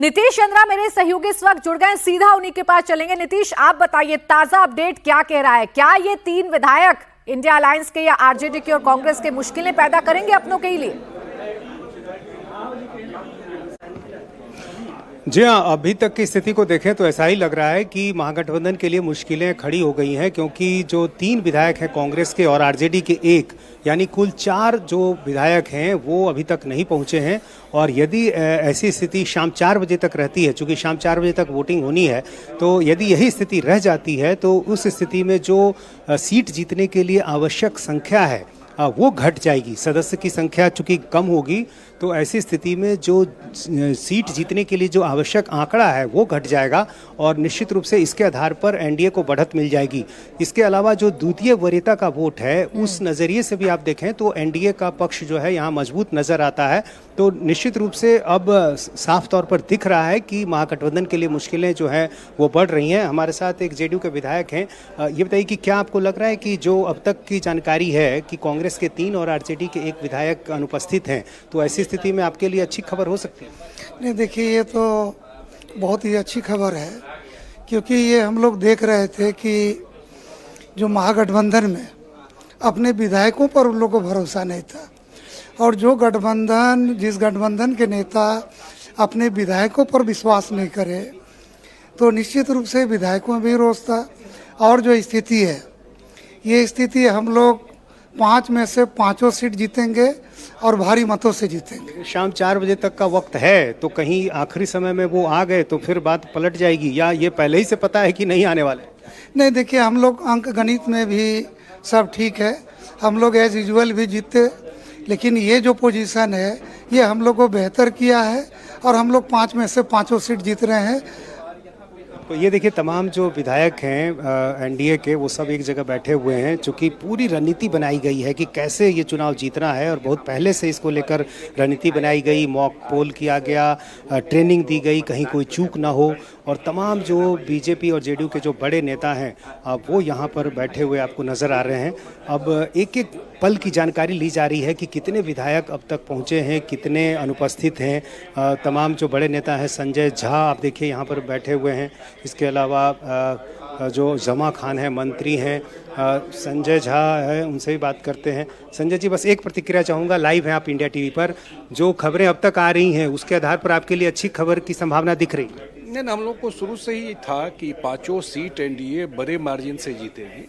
नीतीश चंद्रा मेरे सहयोगी इस वक्त जुड़ गए, सीधा उन्हीं के पास चलेंगे। नीतीश, आप बताइए ताजा अपडेट क्या कह रहा है? क्या ये तीन विधायक इंडिया अलायंस के या आरजेडी के और कांग्रेस के मुश्किलें पैदा करेंगे अपनों के लिए? जी हाँ, अभी तक की स्थिति को देखें तो ऐसा ही लग रहा है कि महागठबंधन के लिए मुश्किलें खड़ी हो गई हैं, क्योंकि जो तीन विधायक हैं कांग्रेस के और आरजेडी के एक, यानी कुल 4 जो विधायक हैं वो अभी तक नहीं पहुंचे हैं। और यदि ऐसी स्थिति शाम 4 बजे तक रहती है, चूंकि शाम 4 बजे तक वोटिंग होनी है, तो यदि यही स्थिति रह जाती है तो उस स्थिति में जो सीट जीतने के लिए आवश्यक संख्या है वो घट जाएगी। सदस्य की संख्या चूंकि कम होगी तो ऐसी स्थिति में जो सीट जीतने के लिए जो आवश्यक आंकड़ा है वो घट जाएगा और निश्चित रूप से इसके आधार पर एनडीए को बढ़त मिल जाएगी। इसके अलावा जो द्वितीय वरीयता का वोट है उस नज़रिए से भी आप देखें तो एनडीए का पक्ष जो है यहाँ मजबूत नज़र आता है। तो निश्चित रूप से अब साफ तौर पर दिख रहा है कि महागठबंधन के लिए मुश्किलें जो हैं वो बढ़ रही हैं। हमारे साथ एक जेडीयू के विधायक हैं, ये बताइए कि क्या आपको लग रहा है कि जो अब तक की जानकारी है कि कांग्रेस के 3 और आरजेडी के 1 विधायक अनुपस्थित हैं, तो ऐसी स्थिति में आपके लिए अच्छी खबर हो सकती है? नहीं, देखिए ये तो बहुत ही अच्छी खबर है, क्योंकि ये हम लोग देख रहे थे कि जो महागठबंधन में अपने विधायकों पर उन लोगों को भरोसा नहीं था, और जिस गठबंधन के नेता अपने विधायकों पर विश्वास नहीं करे तो निश्चित रूप से विधायकों में भी रोष था। और जो स्थिति है, ये स्थिति हम लोग 5 में से 5 सीट जीतेंगे और भारी मतों से जीतेंगे। शाम 4 बजे तक का वक्त है, तो कहीं आखिरी समय में वो आ गए तो फिर बात पलट जाएगी, या ये पहले ही से पता है कि नहीं आने वाले? नहीं, देखिए हम लोग अंक गणित में भी सब ठीक है, हम लोग एज यूजुअल भी जीते, लेकिन ये जो पोजीशन है ये हम लोग को बेहतर किया है और हम लोग 5 में से 5 सीट जीत रहे हैं। तो ये देखिए तमाम जो विधायक हैं एनडीए के वो सब एक जगह बैठे हुए हैं, चूँकि पूरी रणनीति बनाई गई है कि कैसे ये चुनाव जीतना है और बहुत पहले से इसको लेकर रणनीति बनाई गई, मॉक पोल किया गया, ट्रेनिंग दी गई कहीं कोई चूक ना हो। और तमाम जो बीजेपी और जेडीयू के जो बड़े नेता हैं वो यहाँ पर बैठे हुए आपको नज़र आ रहे हैं। अब एक एक पल की जानकारी ली जा रही है कि कितने विधायक अब तक पहुँचे हैं, कितने अनुपस्थित हैं। तमाम जो बड़े नेता हैं, संजय झा आप देखिए यहाँ पर बैठे हुए हैं, इसके अलावा जो जमा खान है मंत्री हैं, संजय झा है, उनसे भी बात करते हैं। संजय जी, बस एक प्रतिक्रिया चाहूँगा, लाइव हैं आप इंडिया टीवी पर, जो खबरें अब तक आ रही हैं उसके आधार पर आपके लिए अच्छी खबर की संभावना दिख रही है? नहीं, हम लोग को शुरू से ही था कि 5 सीट एनडीए बड़े मार्जिन से जीतेगी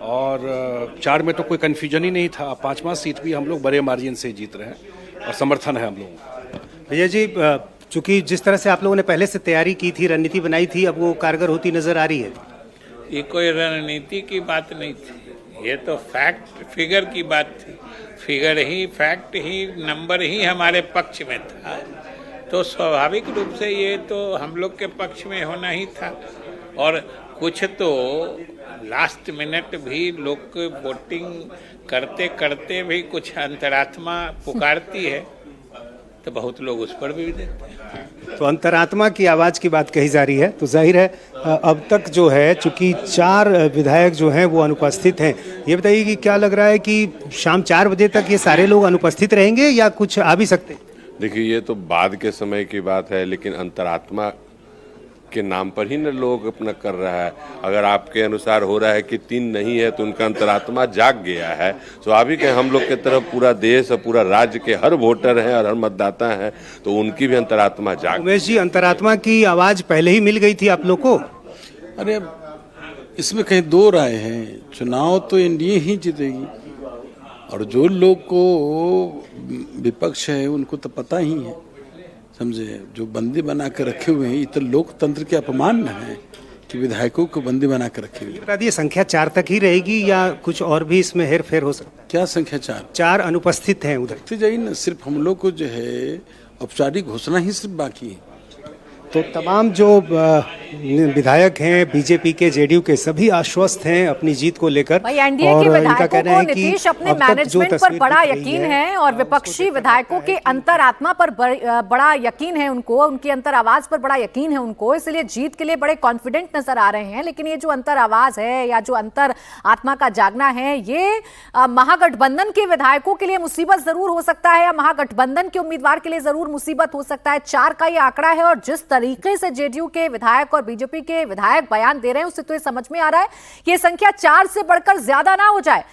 और 4 में तो कोई कन्फ्यूजन ही नहीं था। 5वां सीट भी हम लोग बड़े मार्जिन से जीत रहे हैं और समर्थन है हम लोगों का। भैया जी, चूँकि जिस तरह से आप लोगों ने पहले से तैयारी की थी, रणनीति बनाई थी, अब वो कारगर होती नजर आ रही है? ये कोई रणनीति की बात नहीं थी, ये तो फैक्ट फिगर की बात थी। फिगर ही, फैक्ट ही, नंबर ही हमारे पक्ष में था, तो स्वाभाविक रूप से ये तो हम लोग के पक्ष में होना ही था। और कुछ तो लास्ट मिनट भी लोग वोटिंग करते करते भी कुछ अंतरात्मा पुकारती है, तो बहुत लोग उस पर भी देते हैं। तो अंतरात्मा की आवाज़ की बात कही जा रही है, तो जाहिर है अब तक जो है चूंकि 4 विधायक जो हैं वो अनुपस्थित हैं। ये बताइए कि क्या लग रहा है कि शाम 4 बजे तक ये सारे लोग अनुपस्थित रहेंगे या कुछ आ भी सकते? देखिए, ये तो बाद के समय की बात है, लेकिन अंतरात्मा के नाम पर ही न लोग अपना कर रहा है। अगर आपके अनुसार हो रहा है कि 3 नहीं है तो उनका अंतरात्मा जाग गया है। स्वाभाविक है, हम लोग की तरफ पूरा देश और पूरा राज्य के हर वोटर हैं और हर मतदाता हैं, तो उनकी भी अंतरात्मा जाग। उमेश जी, अंतरात्मा की आवाज़ पहले ही मिल गई थी आप लोग को? अरे इसमें कहीं 2 राय हैं, चुनाव तो एनडीए ही जीतेगी और जो लोग को विपक्ष है उनको तो पता ही है, समझे, जो बंदी बना कर रखे हुए हैं। ये तो लोकतंत्र के अपमान है कि विधायकों को बंदी बना कर रखे हुए। बता दिए, संख्या 4 तक ही रहेगी या कुछ और भी इसमें हेर फेर हो सकता है? क्या संख्या 4 अनुपस्थित हैं उधर? तो जाइए ना, सिर्फ हम लोग को जो है औपचारिक घोषणा ही सिर्फ बाकी है। तो तमाम जो विधायक हैं बीजेपी के, जेडीयू के, सभी आश्वस्त हैं अपनी जीत को लेकर। भाई एनडीए के विधायकों को नीतीश अपने मैनेजमेंट पर बड़ा यकीन है और विपक्षी विधायकों के अंतरात्मा पर बड़ा यकीन है उनको, उनकी अंतर आवाज पर बड़ा यकीन है उनको, इसलिए जीत के लिए बड़े कॉन्फिडेंट नजर आ रहे हैं। लेकिन ये जो अंतर आवाज है या जो अंतर आत्मा का जागना है, ये महागठबंधन के विधायकों के लिए मुसीबत जरूर हो सकता है या महागठबंधन के उम्मीदवार के लिए जरूर मुसीबत हो सकता है। 4 का ये आंकड़ा है और जिस तरीके से जेडीयू के विधायक और बीजेपी के विधायक बयान दे रहे हैं उससे तो ये समझ में आ रहा है कि ये संख्या 4 से बढ़कर ज्यादा ना हो जाए।